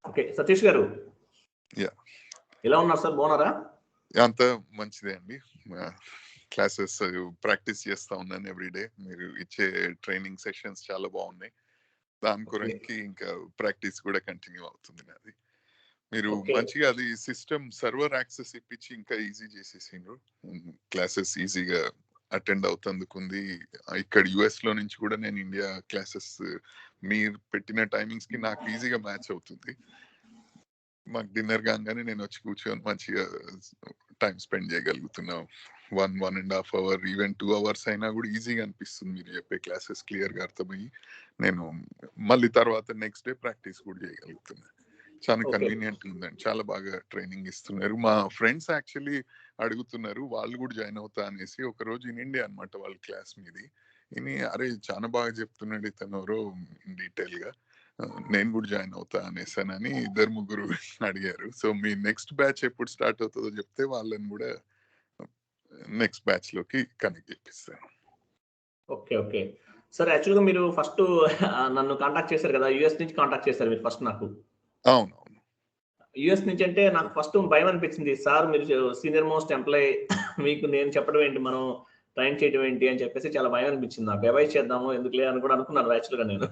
Okay. Satish గారు yeah ఎలా ఉన్నారు సార్? బాగున్నారా? అంత మంచిదే అండి. క్లాసెస్ ప్రాక్టీస్ చేస్తా ఉన్నాను ఎవ్రీడే. మీరు ఇచ్చే ట్రైనింగ్ సెషన్స్ చాలా బాగున్నాయి. దాని గురించి ఇంకా ప్రాక్టీస్ కూడా కంటిన్యూ అవుతుంది నాది. మీరు మంచిగా అది సిస్టమ్ సర్వర్ యాక్సెస్ ఇప్పించి ఇంకా ఈజీ చేసేసిండ్రు. క్లాసెస్ ఈజీగా అటెండ్ అవుతుందుకుంది. ఇక్కడ యుఎస్ లో నుంచి కూడా నేను ఇండియా క్లాసెస్ మీరు పెట్టిన టైమింగ్స్ కి నాకు ఈజీగా మ్యాచ్ అవుతుంది. మాకు డిన్నర్ కాగానే నేను వచ్చి కూర్చొని మంచిగా టైం స్పెండ్ చేయగలుగుతున్నాం. 1.5 అవర్ ఈవెన్ 2 అవర్స్ అయినా కూడా ఈజీగా అనిపిస్తుంది. మీరు చెప్పే క్లాసెస్ క్లియర్ గా అర్థమయ్యి నేను మళ్ళీ తర్వాత నెక్స్ట్ డే ప్రాక్టీస్ కూడా చేయగలుగుతున్నా. చాలా కన్వీనియంట్ ఉందండి. చాలా బాగా ట్రైనింగ్ ఇస్తున్నారు. మా ఫ్రెండ్స్ యాక్చువల్లీ అడుగుతున్నారు వాళ్ళు కూడా జాయిన్ అవుతా అనేసి. ఒక రోజు ఇన్నిండే అనమాట వాళ్ళ క్లాస్ మీది. ఇని అరే చాలా బాగా చెప్తున్నాడు ఇతను ఎవరో డీటెయిల్ గా, నేను కూడా జాయిన్ అవుతా అనేసానని 2-3 అడిగారు. సో మీ నెక్స్ట్ బ్యాచ్ ఎప్పుడు స్టార్ట్ అవుతుందో చెప్తే వాళ్ళని కూడా నెక్స్ట్ బ్యాచ్ లోకి కనెక్ట్ చేపిస్తాను. Okay okay sir. యాక్చువల్గా మీరు ఫస్ట్ నన్ను కాంటాక్ట్ చేశారు కదా, యుఎస్ నుంచి కాంటాక్ట్ చేశారు మీరు ఫస్ట్ నాకు. అవునవును. యుఎస్ నుంచి అంటే నాకు ఫస్ట్ భయం అనిపించింది. సార్ మీరు సీనియర్ మోస్ట్ ఎంప్లాయీ, మీకు నేను చెప్పడం ఏంటి, మనం ట్రైన్ చేయడం ఏంటి అని చెప్పేసి చాలా భయం అనిపించింది నాకు. అవాయిడ్ చేద్దాము ఎందుకులే అని కూడా అనుకున్నాను యాక్చువల్గా నేను.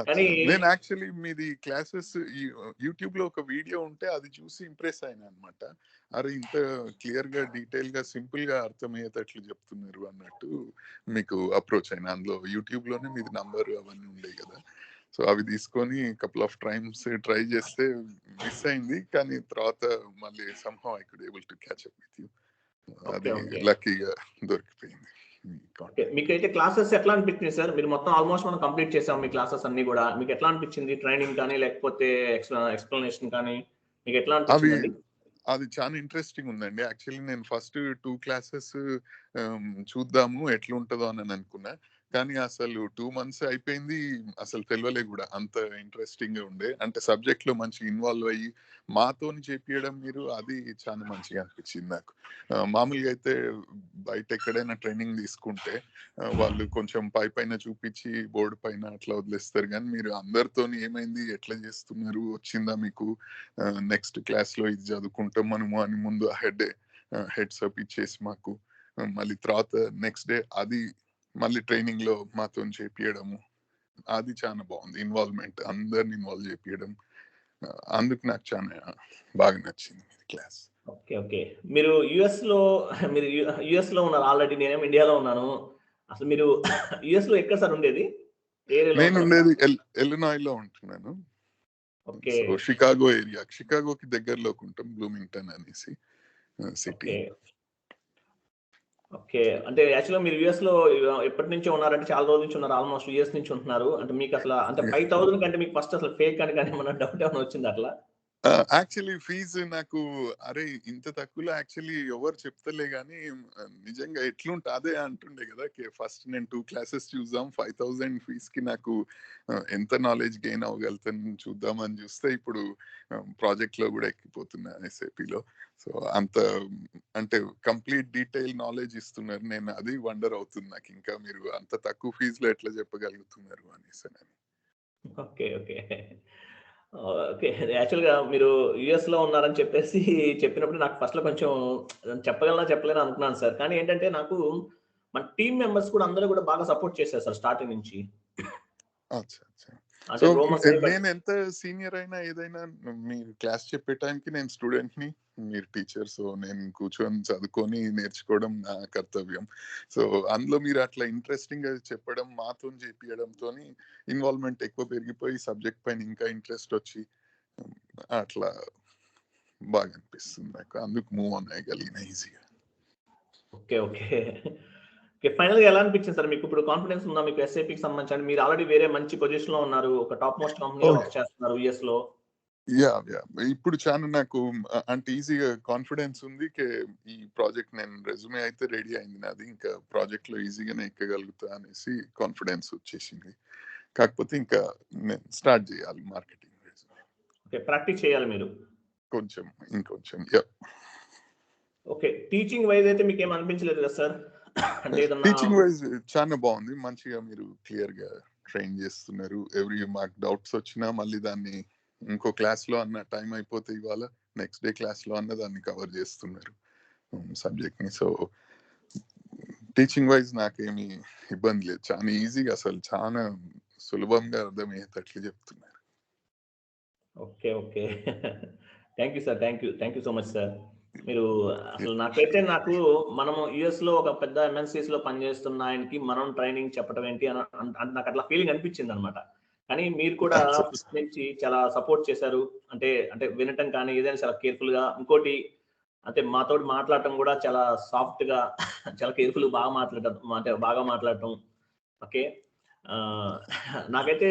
కానీ నేను యాక్చువల్లీ మీది క్లాసెస్ యూట్యూబ్ లో ఒక వీడియో ఉంటే అది చూసి ఇంప్రెస్ అయినా అనమాట. అరే ఇంత క్లియర్ గా డీటెయిల్ గా సింపుల్ గా అర్థమయ్యేటట్లు చెప్తున్నారు అన్నట్టు మీకు అప్రోచ్ అయినా. అందులో యూట్యూబ్ లోనే మీది నంబర్ అవన్నీ ఉండేవి కదా. సో అవి తీసుకొని కపుల్ ఆఫ్ టైమ్స్ ట్రై చేస్తే మిస్ అయింది. కానీ తర్వాత మళ్ళీ somehow I could able to catch up with you. అది లక్కీగా దొరికిపోయింది. మీకైతే క్లాసెస్ ఎట్లా అనిపించింది సార్? మీరు మొత్తం ఆల్మోస్ట్ మనం కంప్లీట్ చేసాం మీ క్లాసెస్ అన్ని కూడా. మీకు ఎట్లా అనిపించింది ట్రైనింగ్ కానీ లేకపోతే ఎక్స్ప్లెనేషన్ కానీ మీకు ఎట్లా అనిపించింది? అది చాలా ఇంట్రెస్టింగ్ ఉందండి. యాక్చువల్లీ నేను ఫస్ట్ 2 క్లాసెస్ చూద్దాము ఎట్లుంటుందో అని అనుకున్నా. కానీ అసలు 2 months అయిపోయింది, అసలు తెలియలే కూడా. అంత ఇంట్రెస్టింగ్ గా ఉండే. అంటే సబ్జెక్ట్ లో మంచి ఇన్వాల్వ్ అయ్యి మాతోని చేపియడం మీరు, అది చాలా మంచిగా అనిపించింది నాకు. మామూలుగా అయితే బయట ఎక్కడైనా ట్రైనింగ్ తీసుకుంటే వాళ్ళు కొంచెం పైన చూపించి బోర్డు పైన అట్లా వదిలేస్తారు. కానీ మీరు అందరితోని ఏమైంది, ఎట్లా చేస్తున్నారు, వచ్చిందా మీకు, నెక్స్ట్ క్లాస్ లో ఇది చదువుకుంటాం మనము అని ముందు హెడ్స్ అప్ ఇచ్చేసి మాకు మళ్ళీ తర్వాత నెక్స్ట్ డే అది మళ్ళీ ట్రైనింగ్ లో మాతో చేపియడము, అది చాలా బాగుంది. ఇన్వాల్వ్మెంట్, అందరిని ఇన్వాల్వ్ చేపియడం, అందుకు నాకు చాలా బాగా నచ్చింది క్లాస్. ఓకే ఓకే మీరు యుఎస్ లో ఉన్నారు ఆల్రెడీ. నేనేమో ఇండియాలో ఉన్నాను. అసలు మీరు యుఎస్ లో ఎక్కడ సార్ ఉండేది? నేను ఉండేది ఇల్లినాయ్ లో ఉంటున్నాను. సో షికాగో ఏరియా, షికాగోకి దగ్గరలోకి ఉంటాం, బ్లూమింగ్టన్ అనేసి సిటీ. ఓకే. అంటే యాక్చువల్గా మీరు యుఎస్ లో ఎప్పటి నుంచో ఉన్నారంటే చాలా రోజుల నుంచి ఉన్నారు, ఆల్మోస్ట్ యుఎస్ నుంచి ఉంటున్నారు. అంటే మీకు అసలు అంటే 5,000 కంటే మీకు ఫస్ట్ అసలు ఫేక్ అని కానీ ఏమన్నా డౌట్ ఏమైనా వచ్చింది అట్లా? యాక్చువల్లీ ఫీజు నాకు అరే ఇంత తక్కువలో యాక్చువల్లీ ఎవరు చెప్తలే కానీ నిజంగా ఎట్లుంటే అదే అంటుండే కదా. ఫస్ట్ నేను 2 క్లాసెస్ చూద్దాం, 5,000 ఫీజ్ కి నాకు ఎంత నాలెడ్జ్ గెయిన్ అవ్వగలుగుతాను చూద్దామని చూస్తే ఇప్పుడు ప్రాజెక్ట్ లో కూడా ఎక్కిపోతున్నా ఎస్ఏపిలో. సో అంత అంటే కంప్లీట్ డీటెయిల్ నాలెడ్జ్ ఇస్తున్నారు. నేను అది వండర్ అవుతుంది నాకు, ఇంకా మీరు అంత తక్కువ ఫీజులో ఎట్లా చెప్పగలుగుతున్నారు అనేసి. ఓకే ఓకే ఓకే యాక్చువల్గా మీరు యుఎస్ లో ఉన్నారని చెప్పేసి చెప్పినప్పుడు నాకు ఫస్ట్ లో కొంచెం చెప్పలేను అనుకున్నాను సార్. కానీ ఏంటంటే నాకు మన టీమ్ మెంబర్స్ కూడా అందరూ కూడా బాగా సపోర్ట్ చేశారు సార్ స్టార్టింగ్ నుంచి. సో నేను ఎంత సీనియర్ అయినా ఏదైనా మీరు క్లాస్ చెప్పే టైంకి నేను స్టూడెంట్ ని, మీరు టీచర్. సో నేను కూర్చొని చదువుకొని నేర్చుకోవడం నా కర్తవ్యం. సో అందులో మీరు అట్లా ఇంట్రెస్టింగ్ గా చెప్పడం, మాతో చేపియడంతో ఇన్వాల్వ్మెంట్ ఎక్కువ పెరిగిపోయి సబ్జెక్ట్ పైన ఇంకా ఇంట్రెస్ట్ వచ్చి అట్లా బాగా అనిపిస్తుంది నాకు. అందుకు మూవ్ ఆన్ అయ్యగలిగిన ఈజీగా. ఓకే ఓకే ఫైనల్ గా ఎలా అనిపించింది సార్ మీకు? ఇప్పుడు కాన్ఫిడెన్స్ ఉందా మీకు ఎస్ఏపీకి సంబంధించి? మీరు ఆల్రెడీ వేరే మంచి పొజిషన్ లో ఉన్నారు, ఒక టాప్ మోస్ట్ కంపెనీలో వర్క్ చేస్తున్నారు యుఎస్ లో. యా ఇప్పుడు చాలా నాకు అంటే ఈజీగా కాన్ఫిడెన్స్ ఉంది. ఈ ప్రాజెక్ట్ నేను రెజ్యూమే అయితే రెడీ అయింది నాది, ఇంకా ప్రాజెక్ట్ లో ఈజీగానే ఎక్కగలుగుతా అనేసి కాన్ఫిడెన్స్ వచ్చేసింది. కాకపోతే ఇంకా నేను స్టార్ట్ చేయాలి మార్కెటింగ్. ఓకే, ప్రాక్టీస్ చేయాలి మీరు ఇంకొంచెం. ఓకే, టీచింగ్ వైజ్ అయితే మీకు ఏం అనిపించలేదు కదా సార్? అంటే టీచింగ్ వైజ్ చాలా బాగుంది. మంచిగా మీరు క్లియర్ గా ట్రైన్ చేస్తున్నారు. మాకు డౌట్స్ వచ్చినా మళ్ళీ దాన్ని ఇంకో క్లాస్లో అన్న టైం అయిపోతే ఇవాళ నెక్స్ట్ డే క్లాస్లో అన్న దాన్ని కవర్ చేస్తున్నారు సబ్జెక్ట్ని. సో టీచింగ్ వైజ్ నాకేమి ఇబ్బంది లేదు, చాలా ఈజీగా అసలు చాలా సులభంగా అర్థమయ్యేటట్లు చెప్తున్నారు. Okay. Okay. Thank you sir. Thank you so much sir. మీరు అసలు నాకైతే మనము యూఎస్‌లో ఒక పెద్ద ఎంఎన్‌సీస్‌లో పనిచేస్తున్న ఆయనకి మనం ట్రైనింగ్ చెప్పడం ఏంటి అని నాకు అట్లా ఫీలింగ్ అనిపించిందనమాట. కానీ మీరు కూడా ఫస్ట్ నుంచి చాలా సపోర్ట్ చేశారు. అంటే అంటే వినటం కానీ ఏదైనా చాలా కేర్‌ఫుల్‌గా ఇంకోటి అంటే మాతోటి మాట్లాడటం కూడా చాలా సాఫ్ట్‌గా చాలా కేర్‌ఫుల్‌గా బాగా మాట్లాడటం. ఓకే. నాకైతే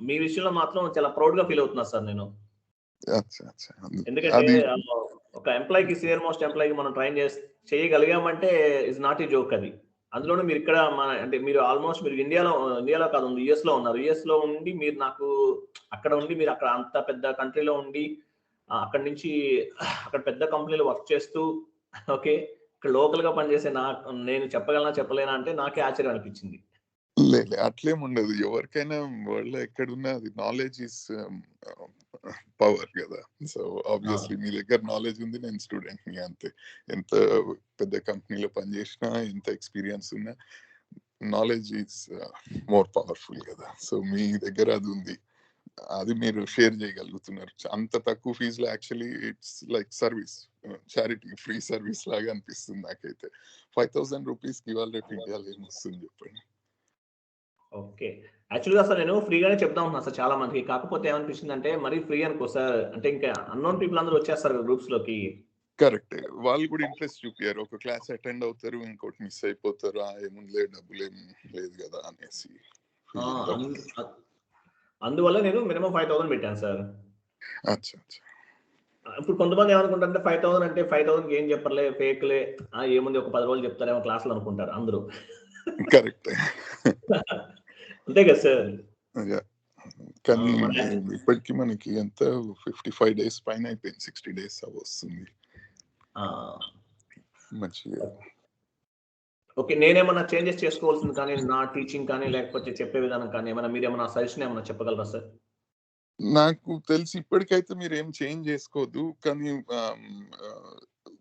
మీ విషయంలో మాత్రం చాలా ప్రౌడ్‌గా ఫీల్ అవుతున్నా సార్ నేను. ఎందుకంటే అది ఒక ఎంప్లాయీకి సీనియర్ మోస్ట్ ఎంప్లాయీకి మనం ట్రైన్ చేయగలిగామంటే ఇస్ నాట్ ఏ జోక్ అది. అందులోనూ మీరు ఇక్కడ అంటే మీరు ఆల్మోస్ట్ మీరు ఇండియాలో కాదు యూఎస్‌లో ఉన్నారు. యూఎస్‌లో ఉండి మీరు అక్కడ ఉండి మీరు అక్కడ అంత పెద్ద కంట్రీలో ఉండి అక్కడి నుంచి అక్కడ పెద్ద కంపెనీలో వర్క్ చేస్తూ ఓకే. ఇక్కడ లోకల్‌గా పనిచేసే నేను చెప్పగలనా చెప్పలేనా అంటే నాకే ఆశ్చర్యం అనిపించింది. లేదు అట్లేం ఉండదు. ఎవరికైనా వరల్డ్‌లో ఎక్కడున్నా అది నాలెడ్జ్ ఈస్ పవర్ కదా. సో ఆబ్వియస్లీ మీ దగ్గర నాలెడ్జ్ ఉంది, నేను స్టూడెంట్‌ని అంతే. ఎంత పెద్ద కంపెనీలో పనిచేసినా, ఎంత ఎక్స్పీరియన్స్ ఉన్నా నాలెడ్జ్ ఈస్ మోర్ పవర్ఫుల్ కదా. సో మీ దగ్గర అది ఉంది, అది మీరు షేర్ చేయగలుగుతున్నారు. అంత తక్కువ ఫీజులో actually it's like service, charity free service లాగా అనిపిస్తుంది నాకైతే. 5,000 రూపీస్‌కి ఇవాళ రేపు ఇండియాలో ఏమొస్తుంది చెప్పండి. ఓకే. యాక్చువల్‌గా అసలు నేను ఫ్రీగానే చెప్దాం అనుకున్నా సార్ చాలా మందికి. కాకపోతే ఏమనిపించిందంటే మరీ ఫ్రీ అనుకో సార్ అంటే ఇంకా అన్నోన్ పీపుల్ అందరూ వచ్చేస్తారు గ్రూప్స్‌లోకి. కరెక్టే. వాళ్ళు కూడా ఇంట్రెస్ట్ చూపియరు. ఒక క్లాస్ అటెండ్ అవుతారు, ఇంకోటి మిస్ అయిపోతారు. ఏముందిలే డబ్బులేం లేదు కదా అనేసి ఆ! ఫీలింగ్‌లో. అందువల్ల నేను మినిమమ్ 5,000 పెట్టాను సార్. అచ్చా! ఇప్పుడు కొంతమంది ఏమనుకుంటారంటే 5,000 అంటే 5,000కి ఏం చెప్పరులే ఫేక్‌లే. ఏముంది ఒక 10 రోజులు చెప్తారేమో క్లాస్‌లో అనుకుంటారు అందరూ. కరెక్టే. అంతే కదా సార్. యాహ్! కానీ మన ఇప్పటికి మనకి ఎంత 55 డేస్ పైన అయిపోయింది. 60 డేస్ వస్తుంది. ఆ! మంచిగా. ఓకే. నేనేమన్నా చేంజెస్ చేసుకోవాల్సింది కానీ నా టీచింగ్ కానీ లేకపోతే చెప్పే విధానం కానీ మీరేమన్నా సజెషన్ ఏమన్నా చెప్పగలరా సార్? నాకు తెలిసి ఇప్పటికైతే మీరేం చేంజ్ చేసుకోవద్దు. కానీ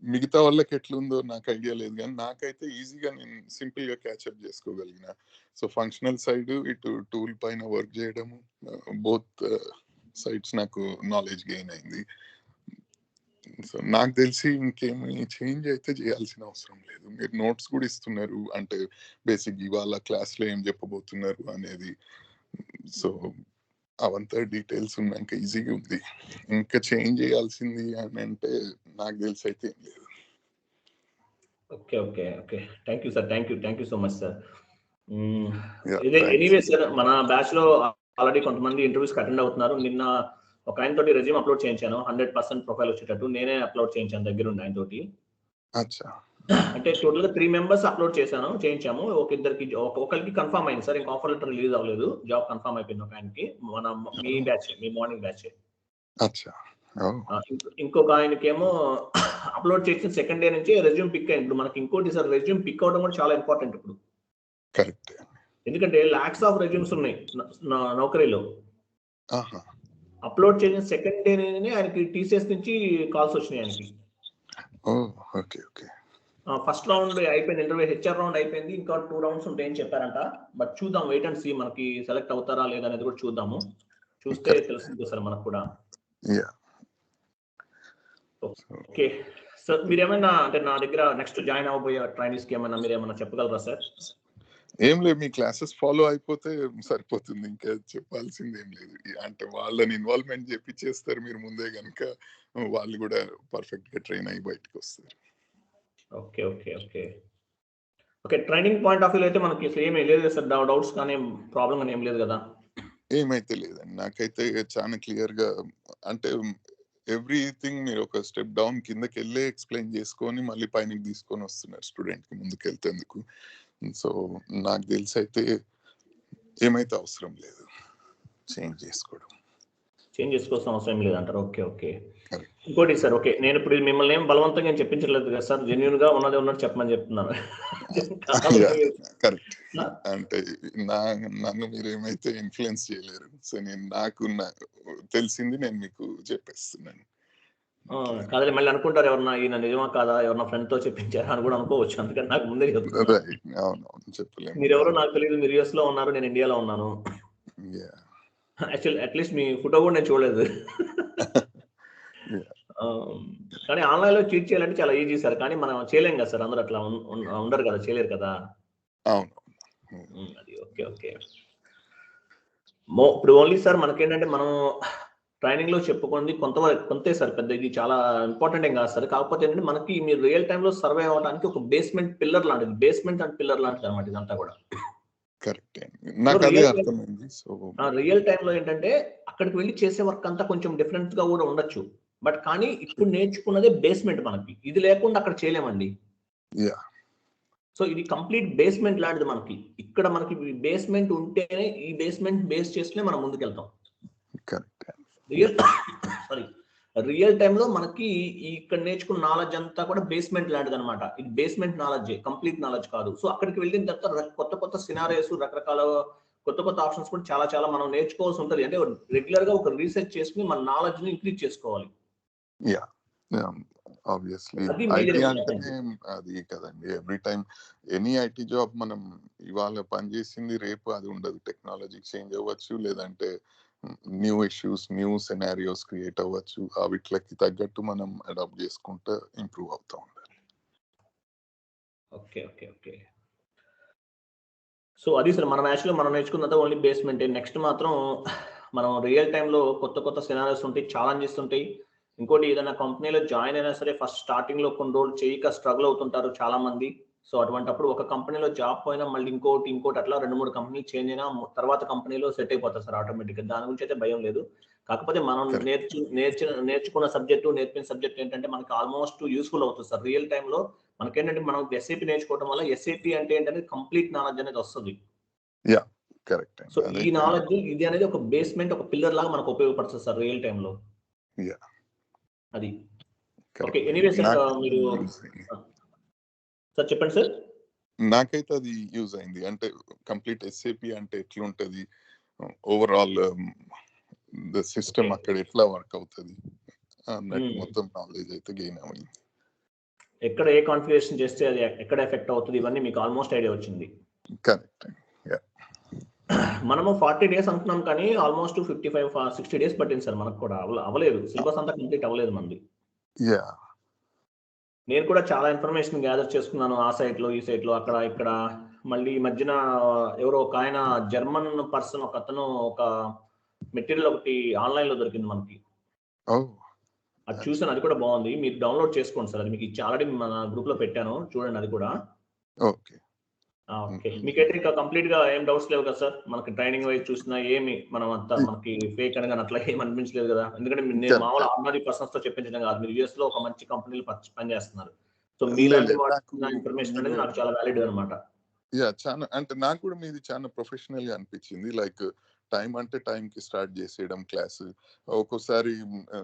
మిగతా వాళ్ళకి ఎట్లుందో నాకు ఐడియా లేదు గానీ, నాకైతే ఈజీగా నేను సింపుల్‌గా క్యాచ్ అప్ చేసుకోగలిగిన. సో, ఫంక్షనల్ సైడ్ ఇటు టూల్ పైన వర్క్ చేయడము, బోత్ సైడ్స్ నాకు నాలెడ్జ్ గెయిన్ అయింది. సో, నాకు తెలిసి ఇంకేమి చేంజ్ అయితే చేయాల్సిన అవసరం లేదు. మీరు నోట్స్ కూడా ఇస్తున్నారు. అంటే బేసిక్ ఇవాళ క్లాస్‌లో ఏం చెప్పబోతున్నారు అనేది. సో అవంతా డీటెయిల్స్ ఉన్నాక ఈజీగా ఉంది. ఇంకా చేంజ్ చేయాల్సింది అని అంటే నాకు తెలిసి అయితే ఏం లేదు. Okay. Thank you sir. Thank you so much sir. హ్మ్. యాహ్! థాంక్స్. ఎనీవే సార్ మన బ్యాచ్‌లో ఆల్రెడీ కొంతమంది ఇంటర్వ్యూస్‌కి అటెండ్ అవుతున్నారు. నిన్న ఒక ఆయనతోటి రెజ్యూమ్ అప్‌లోడ్ చేయించాను. 100% ప్రొఫైల్ వచ్చేటట్టు నేనే అప్‌లోడ్ చేయించాను దగ్గరుండి ఆయనతోటి. అచ్చా! అంటే టోటల్‌గా 3 మెంబర్స్ అప్‌లోడ్ చేయించాము. ఒకళ్ళకి కన్ఫర్మ్ అయింది సార్. ఇంకా ఆఫర్ లెటర్ రిలీజ్ అవ్వలేదు. జాబ్ కన్ఫర్మ్ అయిపోయింది ఒకాయనకి. మీ బ్యాచే. మీ మార్నింగ్ బ్యాచే. అచ్చా! ఓహ్! ఇంకొక ఆయనకేమో అప్‌లోడ్ చేసిన సెకండ్ డే నుంచి రెజ్యూమ్ పిక్ అయింది. ఇప్పుడు మనకి ఇంకోటి సార్ రెజ్యూమ్ పిక్ అవ్వడం కూడా చాలా ఇంపార్టెంట్ ఇప్పుడు. కరెక్టే. ఎందుకంటే లాక్స్ ఆఫ్ రెజ్యూమ్స్ ఉన్నాయి నౌకరీలో. ఆహా! అప్‌లోడ్ చేసిన సెకండ్ డేనే ఆయనకి టీసీఎస్ నుంచి కాల్స్ వచ్చినాయి ఆయనకి. ఓహ్! ఓకే. ఫస్ట్ రౌండ్ అయిపోయింది. ఇంటర్వ్యూ హెచ్ఆర్ రౌండ్ అయిపోయింది. ఇంకా 2 రౌండ్స్ ఉంటాయని చెప్పారంట. బట్ చూద్దాం వెయిట్ అండ్ సీ మనకి సెలెక్ట్ అవుతారా లేదా అనేది కూడా చూద్దాము. చూస్తే కరెక్ట్. తెలుస్తుంది సార్ మనకు కూడా. యాహ్! ఓకే. సార్ మీరేమైనా అంటే నా దగ్గర నెక్స్ట్ జాయిన్ అవ్వబోయే ట్రైనీస్‌కి మీరేమన్నా చెప్పగలరా సార్? ఏం లేదు, మీ క్లాసెస్ ఫాలో అయిపోతే సరిపోతుంది. ఇంకా చెప్పాల్సిందేం లేదు. అంటే వాళ్ళని ఇన్వాల్వ్‌మెంట్ చేపిచ్చేస్తారు మీరు ముందే గనుక, వాళ్ళు కూడా పర్ఫెక్ట్‌గా ట్రైన్ అయ్యి బయటికొస్తారు. ఓకే. ట్రైనింగ్ పాయింట్ ఆఫ్ వ్యూలో అయితే మనకి అసలు ఏమీ లేదు సార్. డౌట్స్ కానీ ప్రాబ్లమ్ గాని ఏం లేదు కదా? ఏమైతే లేదండి. నాకైతే చాలా క్లియర్‌గా, అంటే ఎవ్రీథింగ్ మీరు ఒక స్టెప్ డౌన్ కిందకెళ్ళే ఎక్స్‌ప్లెయిన్ చేసుకొని మళ్ళీ పైనకి తీసుకొనొస్తున్నారు స్టూడెంట్‌కి ముందుకెళ్తేందుకు. సో, నాకు తెలిసైతే ఏమైతే అవసరం లేదు చేంజ్ చేసుకోవడం. చేంజ్ చేసుకోవాల్సిన అవసరం లేదంటారు. ఓకే. కరెక్ట్. ఇంకోటి సార్ ఓకే. నేను ఇప్పుడు మిమ్మల్ని ఏం బలవంతంగా చెప్పించట్లేదు కదా సార్. జెన్యూన్‌గా ఉన్నదే ఉన్నట్టు చెప్పమని చెప్తున్నాను. యాహ్! కరెక్ట్. అంటే నన్ను మీరేమైతే ఇన్ఫ్లుయెన్స్ చేయలేరు. సో నేను తెలిసింది నేను మీకు చెప్పేస్తున్నాను. కాదులే మళ్ళీ అనుకుంటారు ఎవరన్నా ఈయన నిజమా కాదా ఎవరన్నా ఫ్రెండ్‌తో చెప్పించారా అని కూడా అనుకోవచ్చు. అందుకని నాకు ముందే చెప్తున్నా. అవునవును, చెప్పలేము. మీరెవరో నాకు తెలీదు. మీరు యూఎస్‌లో ఉన్నారు. నేను ఇండియాలో ఉన్నాను. యాహ్! యాక్చువల్లీ అట్‌లీస్ట్ మీ ఫోటో కూడా నేను చూడలేదు. కానీ ఆన్‌లైన్‌లో చీట్ చేయాలంటే చాలా ఈజీ సార్. కానీ మనం చేయలేం కదా సార్. అందరూ అట్లా ఉండరు కదా! చేయలేరు కదా! అవును. అది ఓకే. ఓకే. ఇప్పుడు ఓన్లీ సార్ మనకేంటంటే మనం ట్రైనింగ్‌లో చెప్పుకుంది కొంతే సార్. పెద్ద ఇది చాలా ఇంపార్టెంట్ ఏం కాదు సార్. కాకపోతే ఏంటంటే మనకి మీరు రియల్ టైమ్‌లో సర్వైవ్ అవ్వడానికి ఒక బేస్‌మెంట్ పిల్లర్ లాంటిది. బేస్‌మెంట్ అండ్ పిల్లర్ లాంటిదన్నమాట ఇదంతా కూడా. కరెక్టే. సో, నాకదే అర్థమైంది. సో రియల్ టైమ్‌లో ఏంటంటే అక్కడికి వెళ్లి చేసే వర్క్ అంతా కొంచెం డిఫరెంట్‌గా కూడా ఉండొచ్చు. కానీ ఇప్పుడు నేర్చుకున్నదే బేస్‌మెంట్ మనకి. ఇది లేకుండా అక్కడ చేయలేమండి. యాహ్! సో, ఇది కంప్లీట్ బేస్‌మెంట్ లాంటిది మనకి. ఇక్కడ మనకి బేస్‌మెంట్ ఉంటేనే ఈ బేస్‌మెంట్ బేస్ చేసుకునే మనం ముందుకెళ్తాం. కరెక్టే. Real sorry. రియల్ టైమ్‌లో మనకి ఇక్కడ నేర్చుకున్న నాలెడ్జ్ అంతా కూడా బేస్‌మెంట్ లాంటిదన్నమాట. ఇది బేస్‌మెంట్ నాలెడ్జే. కంప్లీట్ నాలెడ్జ్ కాదు. సో, అక్కడికి వెళ్ళిన తర్వాత కొత్త సినారియోస్ రకరకాల కొత్త ఆప్షన్స్ కూడా చాలా చాలా మనం నేర్చుకోవాల్సి ఉంటది. అంటే రెగ్యులర్‌గా ఒక రీసెర్చ్ చేసుకొని మన నాలెడ్జ్‌ని ఇంక్రీజ్ చేసుకోవాలి. యాహ్! ఆబ్వియస్లీ అది మేజర్ ఐటీ ఇంపార్టెంట్. అంటేనే అది కదండీ. Every time any IT job మనం ఇవాళ పనిచేసింది రేపు అది ఉండదు. టెక్నాలజీ చేంజ్ అవ్వచ్చు. లేదంటే new issues, new scenarios create అవ్వచ్చు. వీటికి తగ్గట్టు మనం అడాప్ట్ చేసుకుంటూ ఇంప్రూవ్ అవుతా ఉండాలి. ఓకే. ఓకే. ఓకే. సో, అది సార్ మనం యాక్చువల్‌గా మనం నేర్చుకున్నదంతా ఓన్లీ బేస్‌మెంటే. నెక్స్ట్ మాత్రం మనం రియల్ టైమ్‌లో కొత్త సినారియోస్ ఉంటాయి. ఛాలెంజెస్ ఉంటాయి. ఇంకోటి ఏదైనా కంపెనీలో జాయిన్ అయినా సరే ఫస్ట్ స్టార్టింగ్‌లో కొన్ని రోజులు చేయక స్ట్రగుల్ అవుతుంటారు చాలామంది. సో, అటువంటప్పుడు ఒక కంపెనీలో జాబ్ పోయినా మళ్ళీ ఇంకోటి అట్లా 2, 3 కంపెనీలు చేంజ్ అయినా తర్వాత కంపెనీలో సెట్ అయిపోతారు సార్ ఆటోమేటిక్‌గా. దాని గురించి అయితే భయం లేదు. కాకపోతే మనం కరెక్ట్. నేర్చుకున్న నేర్పిన సబ్జెక్ట్ ఏంటంటే మనకి ఆల్‌మోస్ట్ యూజ్‌ఫుల్ అవుతుంది సార్. రియల్ టైమ్‌లో మనకేంటంటే మనం ఎస్ఏపీ నేర్చుకోవడం వల్ల ఎస్ఏపీ అంటే ఏంటనేది కంప్లీట్ నాలెడ్జ్ అనేది వస్తది. యాహ్! కరెక్ట్ సో, అండి. ఈ అదైతే నాలెడ్జ్ ఇది అనేది ఒక బేస్‌మెంట్, ఒక పిల్లర్ లాగా మనకు ఉపయోగపడుతది సార్ రియల్ టైమ్‌లో. యాహ్! అది. ఓకే. కరెక్ట్ అండి. ఎనీవే సార్ మీరు ఆ! సార్ చెప్పండి సార్? నాకైతే అది యూజ్ అయింది. అంటే కంప్లీట్ ఎస్ఏపీ అంటే ఎట్లుంటది? Overall the okay. సిస్టమ్ అక్కడ ఎట్లా వర్క్ అవుతది అన్నట్టు హ్మ్. మొత్తం నాలెడ్జ్ అయితే గెయిన్ అయింది. ఎక్కడ ఏ కాన్ఫిగరేషన్ చేస్తే అది ఎక్కడ ఎఫెక్ట్ అవుతది ఇవన్నీ మీకు ఆల్‌మోస్ట్ ఐడియా వచ్చింది. కరెక్ట్ అండి. యాహ్! మనము 40 డేస్ అనుకున్నాం కానీ ఆల్‌మోస్ట్ 60 డేస్ పట్టింది సార్ మనకు కూడా. అవ్వలేదు. సిలబస్ అంతా కంప్లీట్ అవ్వలేదు మనది. యాహ్! నేను కూడా చాలా ఇన్ఫర్మేషన్ గ్యాదర్ చేసుకున్నాను. ఆ సైట్‌లో, ఈ సైట్‌లో, అక్కడ, ఇక్కడ. మళ్ళీ ఈ మధ్యన ఎవరో ఒకాయన జర్మన్ పర్సన్ ఒకతను ఒక మెటీరియల్ ఒకటి ఆన్‌లైన్‌లో దొరికింది మనకి. ఓహ్! అది అచ్చా! చూసాను. అది కూడా బావుంది. మీరు డౌన్‌లోడ్ చేసుకోండి సార్. అది మీకు ఆల్రెడీ మన గ్రూప్‌లో పెట్టాను. చూడండి అది కూడా. ఓకే. ఓకే. మీకైతే ఇంకా కంప్లీట్‌గా ఏం డౌట్స్ లేవు కదా సార్? మనకి ట్రైనింగ్ వైస్ చూసినా మనం అంతా హ్మ్. మనకి ఫేక్ అని గాని అట్లా ఏమి అనిపించలేదు కదా? ఎందుకంటే నేను కరెక్ట్. మామూలు ఆర్డినరీ పర్సన్స్‌తో చెప్పించడం కాదు. మీరు యూఎస్‌లో ఒక మంచి కంపెనీలో పనిచేస్తున్నారు. సో, లేదు. మీలాంటి నాకు వాడుతున్న ఇన్ఫర్మేషన్ మీరు అనేది నాకు చాలా వాలిడ్ అనమాట. చానా అంటే నాకు కూడా మీది చాలా ప్రొఫెషనల్‌గా అనిపించింది. లైక్ టైమ్ అంటే టైమ్‌కి స్టార్ట్ చేసేయడం క్లాసు. ఒక్కోసారి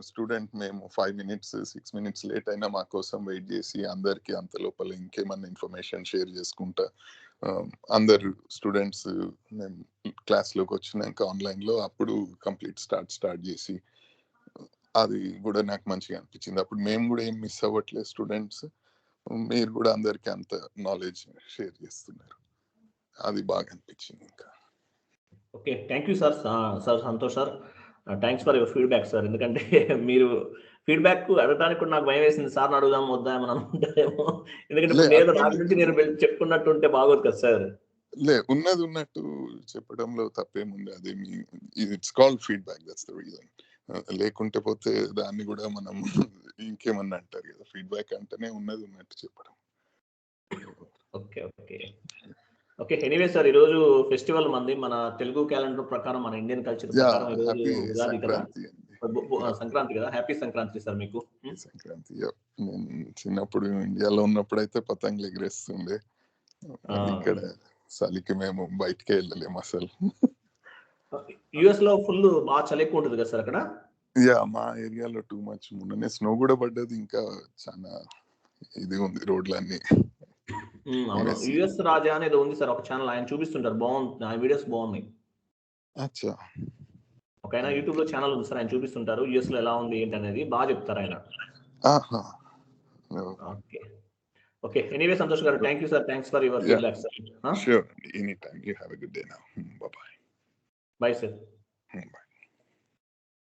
స్టూడెంట్ మేము 5 మినిట్స్, 6 మినిట్స్ లేట్ అయినా మా కోసం వెయిట్ చేసి అందరికి అంత లోపల ఇంకేమన్నా ఇన్ఫర్మేషన్ షేర్ చేసుకుంటా ఆహ్, అందరు స్టూడెంట్స్ మేము క్లాస్‌లోకి వచ్చినాక ఆన్‌లైన్‌లో అప్పుడు కంప్లీట్ స్టార్ట్ చేసి అది కూడా నాకు మంచిగా అనిపించింది. అప్పుడు మేము కూడా ఏం మిస్ అవ్వట్లేదు స్టూడెంట్స్. మీరు కూడా అందరికి అంత నాలెడ్జ్ షేర్ చేస్తున్నారు. అది బాగా అనిపించింది ఇంకా. Okay. Thank you sir. Santosh sir. Thanks for your feedback sir. ఎందుకంటే మీరు ఫీడ్‌బ్యాక్ అడగడానికి కూడా నాకు భయమేసింది. సార్‌ని అడుగుదాం వద్దా ఏమని అనుకుంటారేమో. ఎందుకంటే ఇప్పుడు నేను నా అట్లనే గురించి నేను చెప్పుకున్నట్టు ఉంటే బాగోదు కదా సార్. ఉన్నది ఉన్నట్టు చెప్పడంలో తప్పేముంది. అదేమి it's called feedback that's the reason. లేకుంటే పోతే దాన్ని గూడా మనం ఇంకేమన్నా అంటారు గదా! ఫీడ్‌బ్యాక్ అంటేనే ఉన్నది ఉన్నట్టు చెప్పడం. Okay. Okay. Okay. Anyway sir ఈరోజు ఫెస్టివల్ మనది. మన తెలుగు క్యాలెండర్ ప్రకారం, మన ఇండియన్ కల్చర్ ప్రకారం ఈరోజు హ్యాపీ ఉగాది కదా! సంక్రాంతి అండి. సంక్రాంతి కదా! హ్యాపీ సంక్రాంతి సార్ మీకు. హ్యాపీ సంక్రాంతి. నేను చిన్నప్పుడు ఇండియాలో ఉన్నప్పుడైతే పతంగులు ఎగరేస్తుండే. ఆ! ఇక్కడ చలికి మేము బయటికే ఎళ్ళలేము అసలు. యూఎస్‌లో బాగా చలి ఎక్కువ ఉంటది కదా సార్ అక్కడ? మా ఏరియాలో టూ మచ్. మొన్ననే స్నో గూడా పడ్డది. ఇంకా చానా ఇది ఉంది రోడ్లన్నీ. అవును. యూఎస్ యూఎస్ రాజా అనేది ఉంది సార్ ఒక ఛానల్. ఆయన చూపిస్తుంటారు. బావుంది. ఆయన వీడియోస్ బావున్నాయి. అచ్చా ఒకాయన యూట్యూబ్‌లో ఛానల్ ఉంది సార్. ఆయన చూపిస్తుంటారు. యూఎస్‌లో ఎలా ఉంది ఏంటనేది చెప్తారాయన. ఆహా ఓకే. ఓకే. ఎనీవే సంతోష్ గారు thank you sir. Thanks for your Yeah. Feedback sir. Sure. Anytime. You have a good day now. Bye-bye. By sir. Bye.